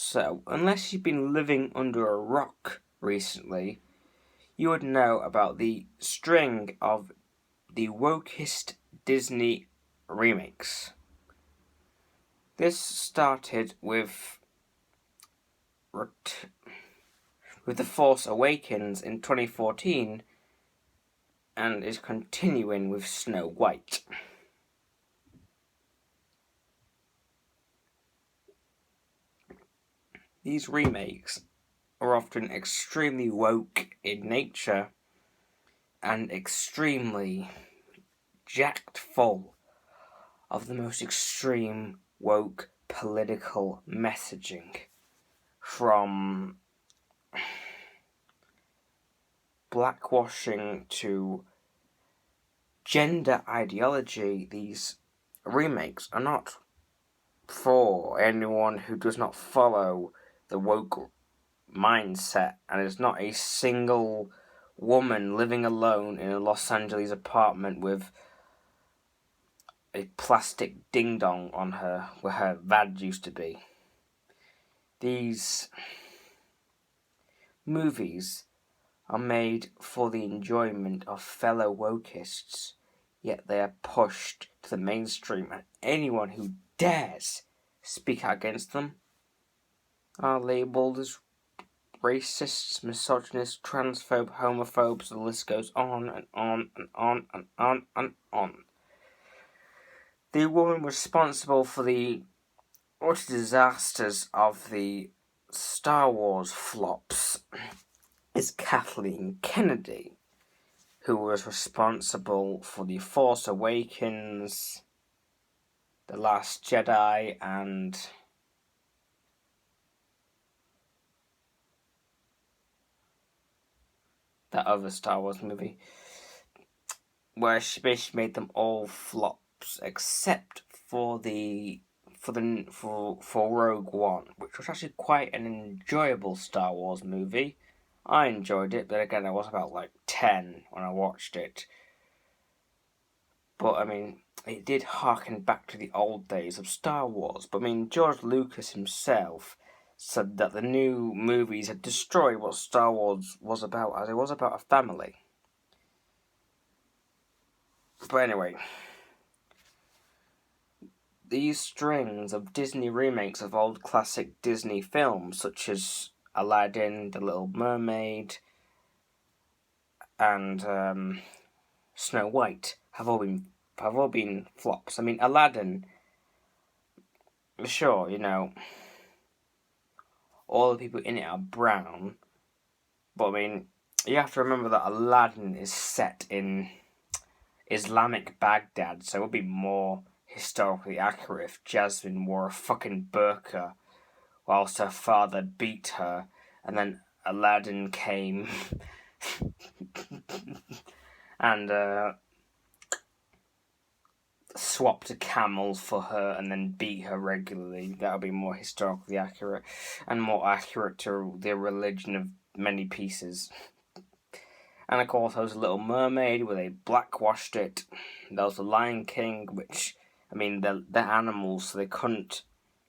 So, unless you've been living under a rock recently, you would know about the string of the wokest Disney remakes. This started with The Force Awakens in 2014 and is continuing with Snow White. These remakes are often extremely woke in nature and extremely jacked full of the most extreme woke political messaging, from blackwashing to gender ideology. These remakes are not for anyone who does not follow the woke mindset and is not a single woman living alone in a Los Angeles apartment with a plastic ding-dong on her where her vag used to be. These movies are made for the enjoyment of fellow wokists, yet they are pushed to the mainstream, and anyone who dares speak out against them are labelled as racists, misogynists, transphobe, homophobes. The list goes on and on and on and on and on. The woman responsible for the utter disasters of the Star Wars flops is Kathleen Kennedy, who was responsible for The Force Awakens, The Last Jedi, and that other Star Wars movie, where she basically made them all flops except for Rogue One, which was actually quite an enjoyable Star Wars movie. I enjoyed it, but again, I was about 10 when I watched it. But it did harken back to the old days of Star Wars. But George Lucas himself said that the new movies had destroyed what Star Wars was about, as it was about a family. But anyway, these strings of Disney remakes of old classic Disney films, such as Aladdin, The Little Mermaid, and Snow White, have all been flops. Aladdin, sure, all the people in it are brown, but you have to remember that Aladdin is set in Islamic Baghdad, so it would be more historically accurate if Jasmine wore a fucking burqa whilst her father beat her, and then Aladdin came and swapped a camel for her and then beat her regularly. That would be more historically accurate and more accurate to the religion of many pieces. And of course, there was a Little Mermaid where they blackwashed it. There was the Lion King, which, they're animals, so they couldn't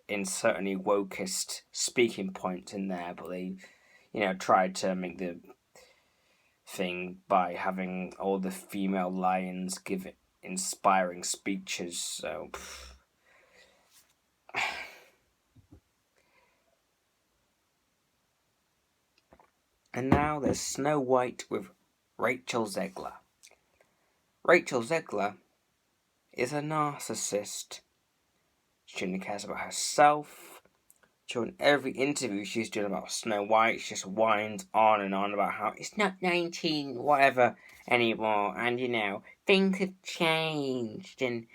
insert any wokest speaking points in there, but they, tried to make the thing by having all the female lions give it inspiring speeches, so And now there's Snow White with Rachel Zegler. Rachel Zegler is a narcissist. She only cares about herself. During every interview she's doing about Snow White, she just whines on and on about how it's not 19 whatever anymore, and things have changed, and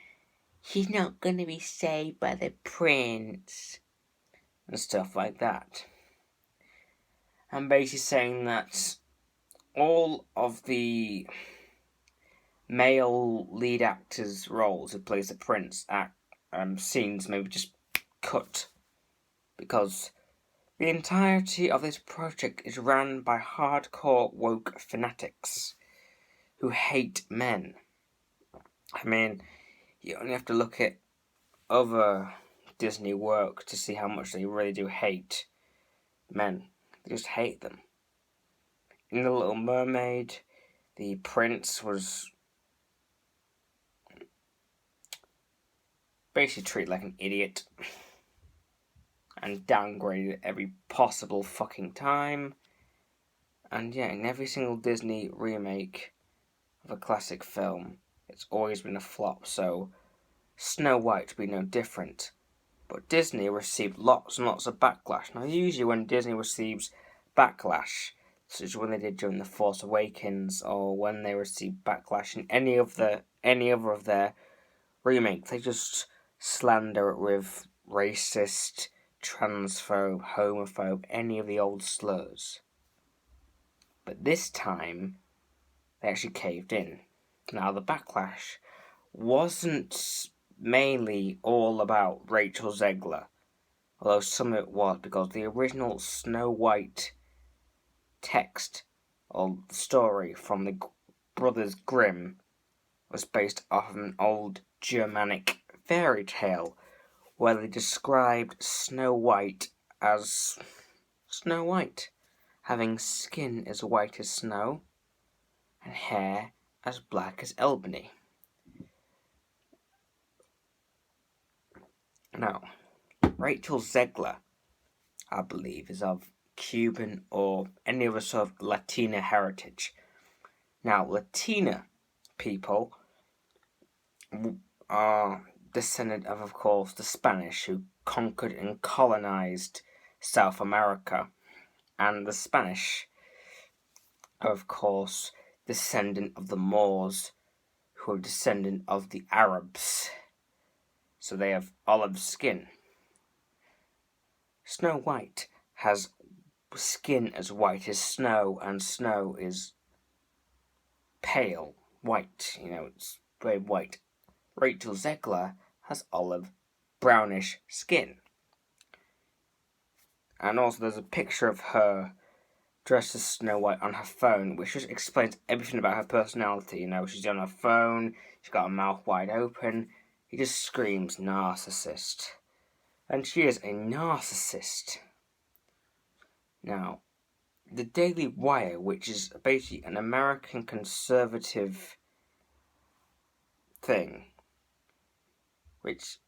she's not going to be saved by the prince, and stuff like that. I'm basically saying that all of the male lead actors' roles who plays the prince scenes maybe just cut, because the entirety of this project is run by hardcore woke fanatics who hate men. You only have to look at other Disney work to see how much they really do hate men. They just hate them. In The Little Mermaid, the prince was basically treated like an idiot and downgraded every possible fucking time. And yeah, in every single Disney remake of a classic film, it's always been a flop, so Snow White would be no different. But Disney received lots and lots of backlash. Now, usually when Disney receives backlash, such as when they did during The Force Awakens, or when they received backlash in any other of their remakes, they just slander it with racist, transphobe, homophobe, any of the old slurs. But this time, they actually caved in. Now, the backlash wasn't mainly all about Rachel Zegler, although some of it was, because the original Snow White text or story from the Brothers Grimm was based off of an old Germanic fairy tale where they described Snow White as Snow White, having skin as white as snow and hair as black as ebony. Now, Rachel Zegler, I believe, is of Cuban or any other sort of Latina heritage. Now, Latina people are descendant of course, the Spanish who conquered and colonized South America. And the Spanish are, of course, descendant of the Moors, who are descendant of the Arabs. So they have olive skin. Snow White has skin as white as snow, and snow is pale white, it's very white. Rachel Zegler has olive brownish skin. And also there's a picture of her dressed as Snow White on her phone, which just explains everything about her personality. She's on her phone, she's got her mouth wide open, he just screams narcissist. And she is a narcissist. Now, the Daily Wire, which is basically an American conservative thing, which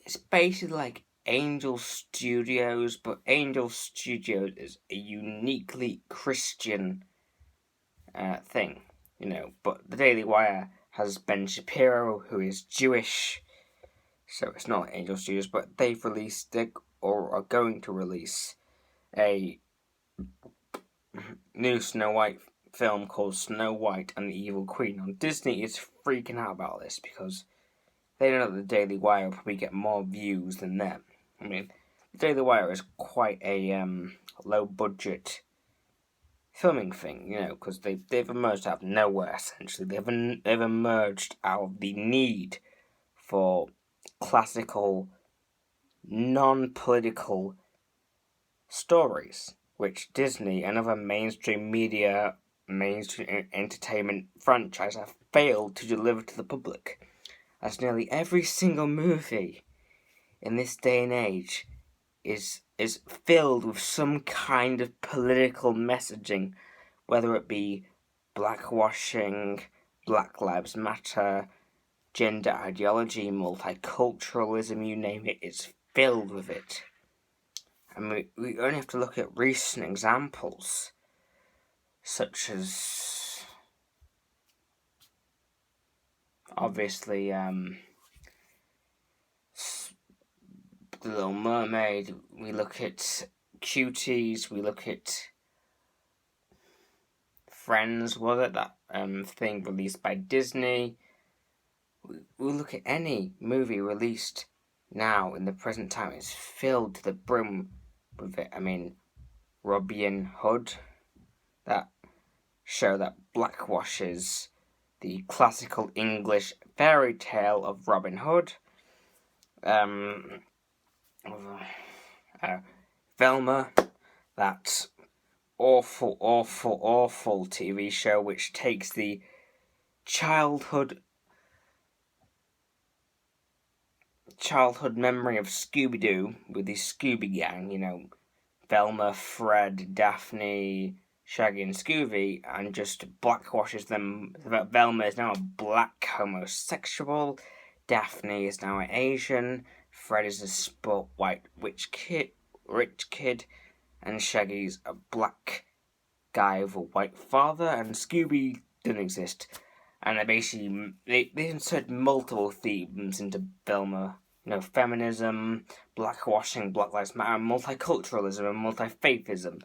is basically like Angel Studios, but Angel Studios is a uniquely Christian thing, But the Daily Wire has Ben Shapiro, who is Jewish, so it's not Angel Studios, but they've released, or are going to release, a new Snow White film called Snow White and the Evil Queen. And Disney is freaking out about this because they know that the Daily Wire will probably get more views than them. The Daily Wire is quite a low-budget filming thing, because they've emerged out of nowhere, essentially. They've emerged out of the need for classical, non-political stories, which Disney and other mainstream media, mainstream entertainment franchises have failed to deliver to the public. As nearly every single movie in this day and age is filled with some kind of political messaging, whether it be blackwashing, Black Lives Matter, gender ideology, multiculturalism, you name it, it's filled with it. And we only have to look at recent examples, such as, obviously, The Little Mermaid, we look at Cuties, we look at Friends, was it that thing released by Disney? We look at any movie released now in the present time, it's filled to the brim with it. Robin Hood, that show that blackwashes the classical English fairy tale of Robin Hood. Velma, that awful TV show which takes the childhood memory of Scooby-Doo with the Scooby Gang, Velma, Fred, Daphne, Shaggy and Scooby, and just blackwashes them. Velma is now a black homosexual, Daphne is now an Asian, Fred is a sport white rich kid, and Shaggy's a black guy with a white father, and Scooby doesn't exist. And they insert multiple themes into Velma. Feminism, blackwashing, Black Lives Matter, multiculturalism, and multi-faithism.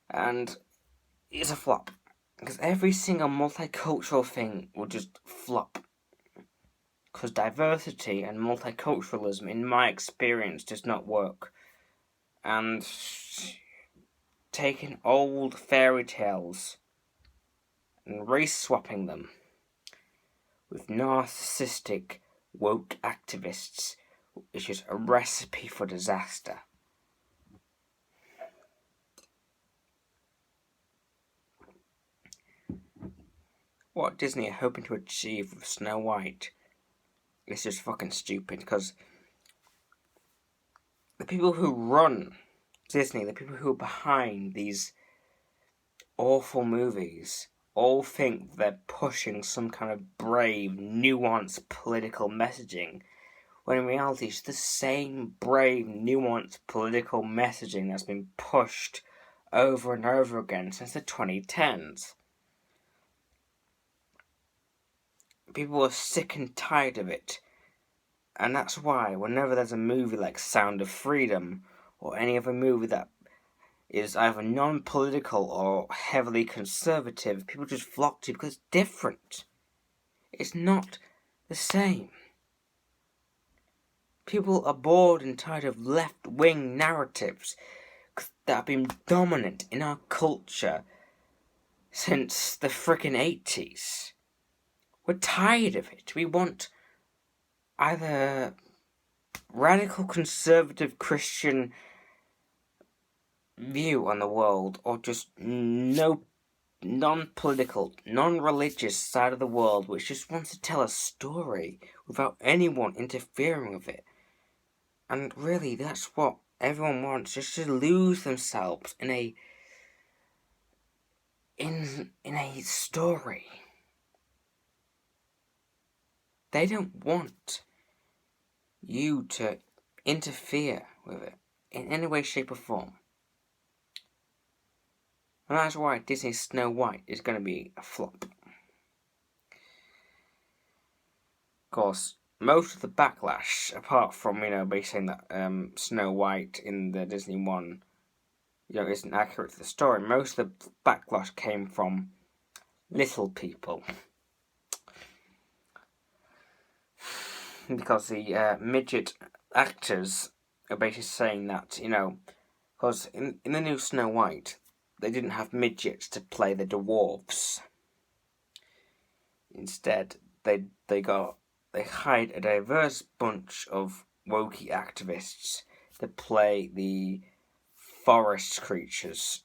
And it's a flop. Because every single multicultural thing will just flop. Because diversity and multiculturalism, in my experience, does not work. And taking old fairy tales and race-swapping them with narcissistic, woke activists is just a recipe for disaster. What Disney are hoping to achieve with Snow White is just fucking stupid, because the people who run Disney, the people who are behind these awful movies, all think they're pushing some kind of brave, nuanced political messaging, when in reality it's the same brave, nuanced political messaging that's been pushed over and over again since the 2010s. People are sick and tired of it, and that's why whenever there's a movie like Sound of Freedom, or any other movie that is either non-political or heavily conservative, people just flock to it because it's different. It's not the same. People are bored and tired of left-wing narratives that have been dominant in our culture since the frickin' 80s. We're tired of it. We want either radical conservative Christian view on the world, or just no non-political, non-religious side of the world which just wants to tell a story without anyone interfering with it. And really, that's what everyone wants, just to lose themselves in a story. They don't want you to interfere with it in any way, shape or form. And that's why Disney's Snow White is going to be a flop. Of course, most of the backlash, apart from, basically saying that Snow White in the Disney one, isn't accurate to the story, most of the backlash came from little people. Because the midget actors are basically saying that, because in the new Snow White, they didn't have midgets to play the dwarves. Instead, they hired a diverse bunch of wokey activists to play the forest creatures.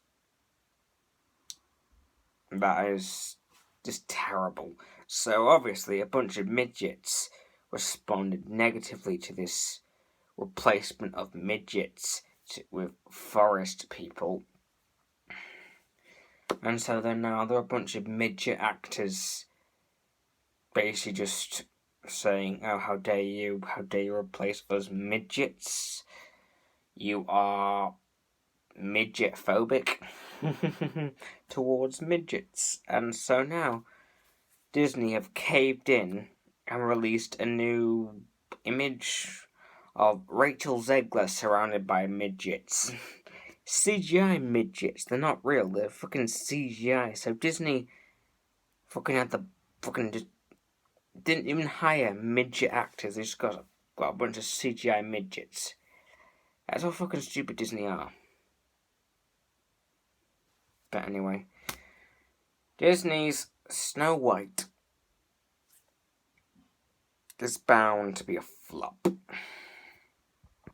That is just terrible. So obviously, a bunch of midgets responded negatively to this replacement of midgets with forest people. And so then now there are a bunch of midget actors basically just saying, oh, how dare you replace us midgets? You are midget phobic towards midgets. And so now Disney have caved in and released a new image of Rachel Zegler surrounded by midgets. CGI midgets. They're not real. They're fucking CGI. So Disney fucking had the fucking just didn't even hire midget actors. They just got a bunch of CGI midgets. That's how fucking stupid Disney are. But anyway, Disney's Snow White is bound to be a flop.